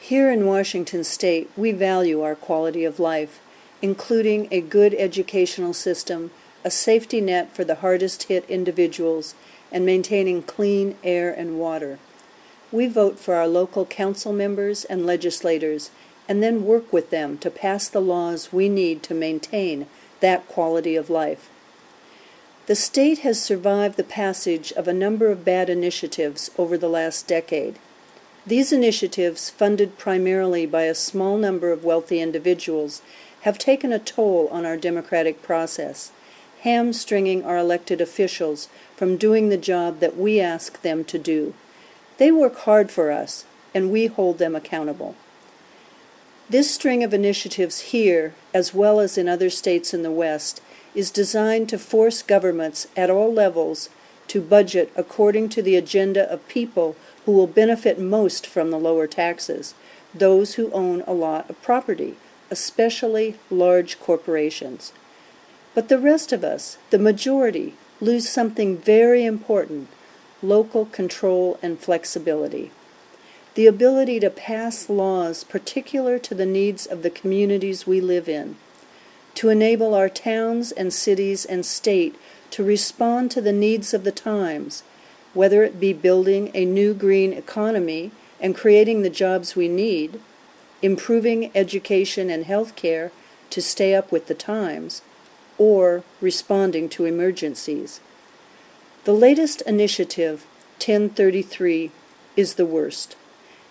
Here in Washington State, we value our quality of life, including a good educational system, a safety net for the hardest-hit individuals, and maintaining clean air and water. We vote for our local council members and legislators, and then work with them to pass the laws we need to maintain that quality of life. The state has survived the passage of a number of bad initiatives over the last decade. These initiatives, funded primarily by a small number of wealthy individuals, have taken a toll on our democratic process, hamstringing our elected officials from doing the job that we ask them to do. They work hard for us, and we hold them accountable. This string of initiatives here, as well as in other states in the West, is designed to force governments at all levels to budget according to the agenda of people who will benefit most from the lower taxes, those who own a lot of property, especially large corporations. But the rest of us, the majority, lose something very important: local control and flexibility. The ability to pass laws particular to the needs of the communities we live in, to enable our towns and cities and state to respond to the needs of the times, whether it be building a new green economy and creating the jobs we need, improving education and health care to stay up with the times, or responding to emergencies. The latest initiative, 1033, is the worst.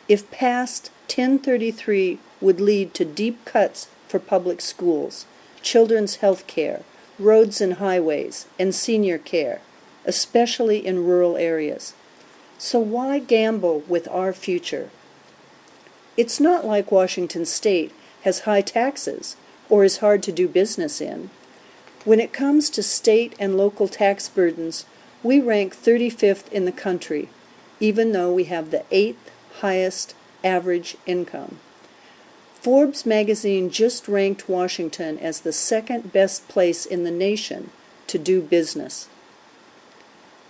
If passed, 1033 would lead to deep cuts for public schools, children's health care, roads and highways, and senior care, especially in rural areas. So why gamble with our future? It's not like Washington State has high taxes or is hard to do business in. When it comes to state and local tax burdens, we rank 35th in the country, even though we have the 8th highest average income. Forbes magazine just ranked Washington as the second best place in the nation to do business.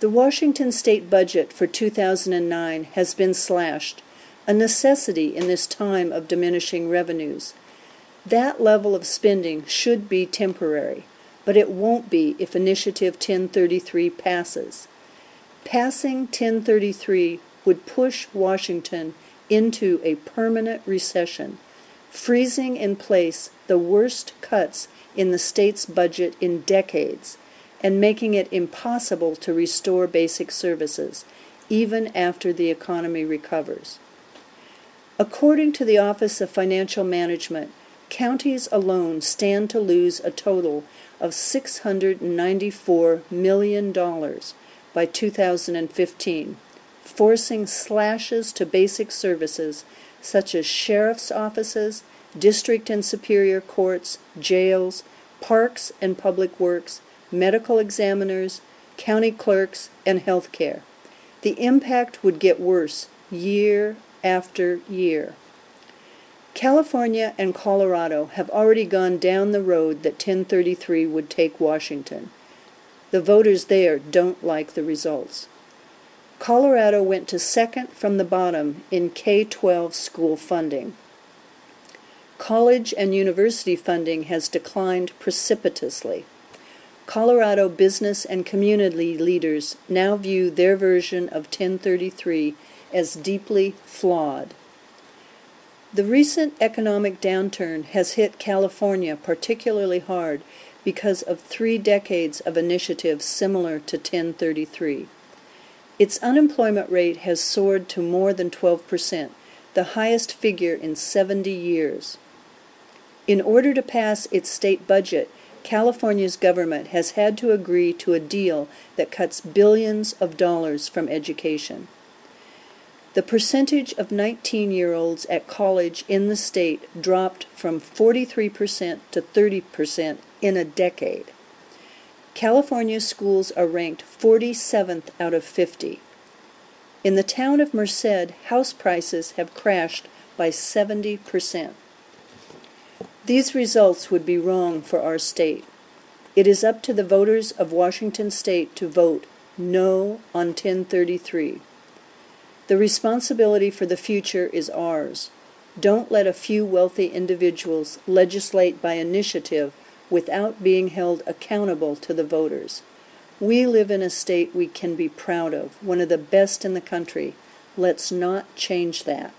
The Washington state budget for 2009 has been slashed, a necessity in this time of diminishing revenues. That level of spending should be temporary, but it won't be if Initiative 1033 passes. Passing 1033 would push Washington into a permanent recession, freezing in place the worst cuts in the state's budget in decades, and making it impossible to restore basic services, even after the economy recovers. According to the Office of Financial Management, counties alone stand to lose a total of $694 million by 2015, forcing slashes to basic services such as sheriff's offices, district and superior courts, jails, parks and public works, medical examiners, county clerks, and health care. The impact would get worse year after year. California and Colorado have already gone down the road that 1033 would take Washington. The voters there don't like the results. Colorado went to second from the bottom in K-12 school funding. College and university funding has declined precipitously. Colorado business and community leaders now view their version of 1033 as deeply flawed. The recent economic downturn has hit California particularly hard because of 3 decades of initiatives similar to 1033. Its unemployment rate has soared to more than 12%, the highest figure in 70 years. In order to pass its state budget, California's government has had to agree to a deal that cuts billions of dollars from education. The percentage of 19-year-olds at college in the state dropped from 43% to 30% in a decade. California's schools are ranked 47th out of 50. In the town of Merced, house prices have crashed by 70%. These results would be wrong for our state. It is up to the voters of Washington State to vote no on 1033. The responsibility for the future is ours. Don't let a few wealthy individuals legislate by initiative without being held accountable to the voters. We live in a state we can be proud of, one of the best in the country. Let's not change that.